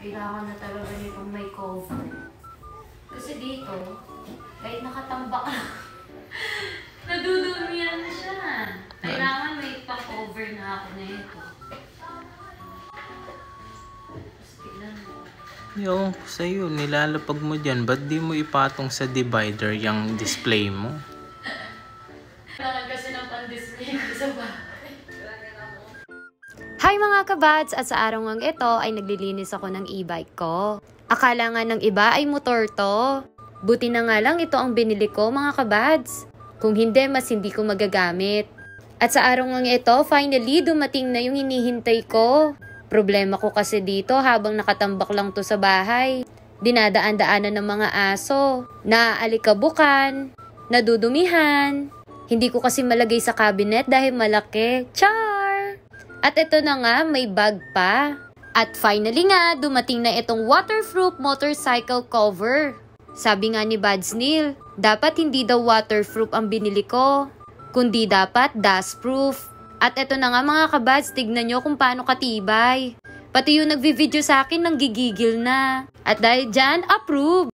Kailangan na talaga nitong may cover. Kasi dito, kahit nakatambak lang, nadudumihan na siya. Kailangan may pa-cover na ako na ito. Yung sa'yo, nilalapag mo dyan. Ba't di mo ipatong sa divider yung display mo? Kailangan kasi ng pan-display ko sa bahay. Hi mga kabads! At sa araw ngang ito ay naglilinis ako ng e-bike ko. Akala nga ng iba ay motor to. Buti na nga lang ito ang binili ko mga kabads. Kung hindi, mas hindi ko magagamit. At sa araw ngang ito, finally dumating na yung hinihintay ko. Problema ko kasi dito habang nakatambak lang to sa bahay. Dinadaan-daanan ng mga aso, naaalikabukan, nadudumihan. Hindi ko kasi malagay sa cabinet dahil malaki. Char! At ito na nga, may bag pa. At finally nga, dumating na itong waterproof motorcycle cover. Sabi nga ni Bads Neil, dapat hindi daw waterproof ang binili ko, kundi dapat dustproof. At eto na nga mga kabads, tignan nyo kung paano katibay. Pati yung nagvi-video sa akin nanggigigil na. At dahil dyan, approve!